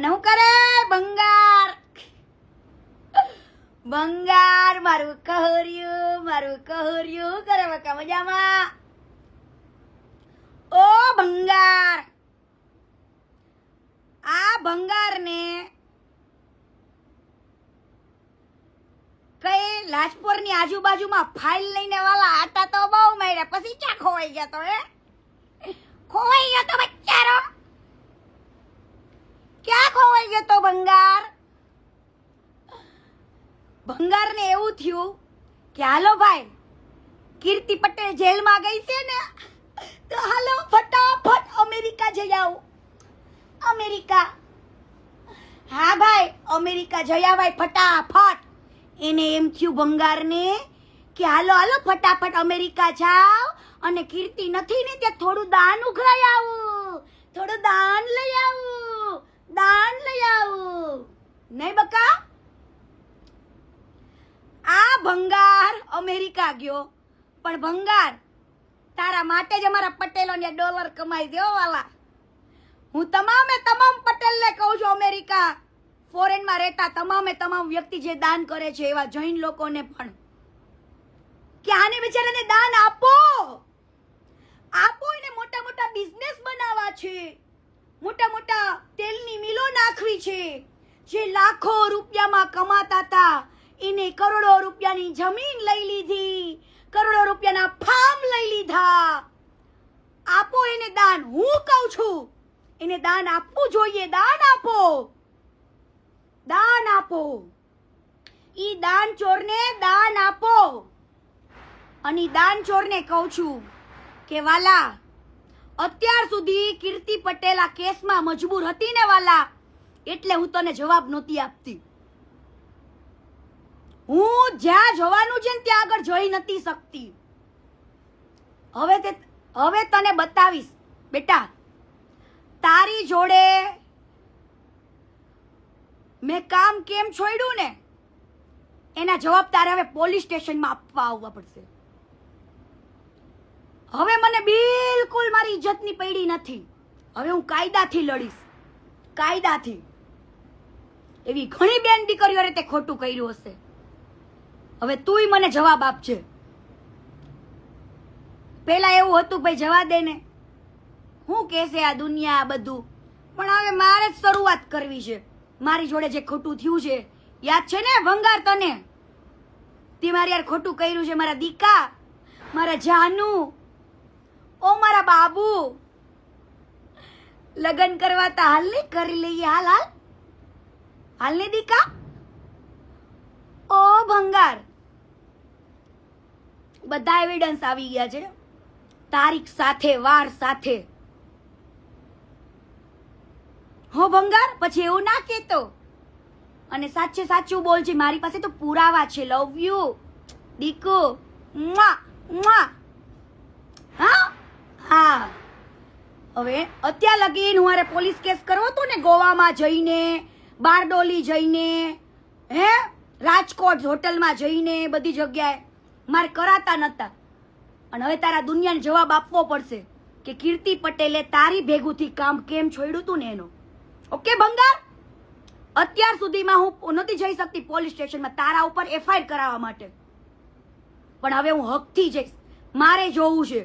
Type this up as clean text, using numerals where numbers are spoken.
અને હું કરે ભંગાર ભંગાર મારું કહર્યું કરે બકા મજામાં ઓ ભંગાર આ ભંગાર ને કઈ લાજપોરની આજુબાજુમાં ફાઇલ લઈને વાલા આટા તો બહુ માર્યા પછી ક્યાં ખોવાઈ ગયા તો ખોવાઈ ગયો તો બચ્ચારો ક્યાં ખોવાઈ ગયો તો ભંગાર ભંગારને એવું થયું કે હાલો ભાઈ કીર્તિ પટેલ જેલમાં ગઈ છે ને તો હાલો ફટાફટ અમેરિકા જઈ આવો અમેરિકા હા ભાઈ અમેરિકા જઈ આવાય ફટાફટ એને એમ થયું ભંગારને કે હાલો હાલો ફટાફટ અમેરિકા જાવ અને કીર્તિ નથી ને ત્યાં થોડું દાન ઉઘરાઈ આવું થોડું દાન લઈ આવું નહીં બકા આ ભંગાર અમેરિકા ગયો પણ ભંગાર તારા માટે જ અમારા પટેલોને ડોલર કમાઈ દો વાલા હું તમામ પટેલને કહું છું અમેરિકા ફોરેનમાં રહેતા તમામ વ્યક્તિ જે દાન કરે છે એવા જૈન લોકોને પણ કે આને બિચારાને દાન આપો એને મોટા મોટા બિઝનેસ બનાવવા છે મોટા તેલની મિલો નાખવી છે જે લાખો રૂપિયામાં કમાતા હતા એને કરોડો રૂપિયાની જમીન લઈ લીધી કરોડો રૂપિયાના ફાર્મ લઈ લીધા આપો એને દાન હું કહું છું એને દાન આપવું જોઈએ દાન આપો ઈ દાન ચોરને દાન આપો અને દાન ચોરને કહું છું કે વાલા અત્યાર સુધી કીર્તિ પટેલ આ કેસમાં મજબૂર હતી ને વાલા એટલે હું તને જવાબ નહોતી આપતી હું જ્યાં જવાનું છે ને ત્યાં આગળ જઈ નથી શકતી હવે તને બતાવીશ બેટા તારી જોડે મેં કામ કેમ છોડ્યું ને એના જવાબ તારે હવે પોલીસ સ્ટેશનમાં આવવા પડશે હવે મને બિલકુલ મારી ઇજ્જતની પડી નથી હવે હું કાયદાથી લડીશ કાયદાથી એવી ઘણી બેન દીકરીઓએ તે ખોટું કર્યું હશે હવે તુંય મને જવાબ આપજે પેલા એવું હતું ભાઈ જવા દે ને હું કહેશે આ દુનિયા બધું પણ હવે મારે જ શરૂઆત કરવી છે મારી જોડે જે ખોટું થયું છે યાદ છે ને ભંગાર તને તે મારી યાર ખોટું કર્યું છે મારા દીકા મારા જાનુ ઓ મારા બાબુ લગન કરવા તા હાલ ને કરી લઈએ હાલ ને દીકા ઓ ભંગાર બધા એવિડન્સ આવી ગયા છે તારીખ સાથે વાર સાથે હો ભંગાર પછી એવું ના કહેતો અને સાચે સાચું બોલ છે મારી પાસે તો પુરાવા છે લવ યુ દીકુ હા હવે અત્યાર લગીન હું મારે પોલીસ કેસ કરવો હતો ને ગોવામાં જઈને બારડોલી જઈને રાજકોટ હોટલમાં જઈને બધી જગ્યાએ મારે કરાતા નતા અને હવે તારા દુનિયાને જવાબ આપવો પડશે કે કીર્તિ પટેલે તારી ભેગુથી કામ કેમ છોડ્યું તું ને એનો ઓકે ભંગાર અત્યાર સુધીમાં હું નથી જઈ શકતી પોલીસ સ્ટેશનમાં તારા ઉપર એફઆઈઆર કરાવવા માટે પણ હવે હું હકથી જઈશ મારે જોવું છે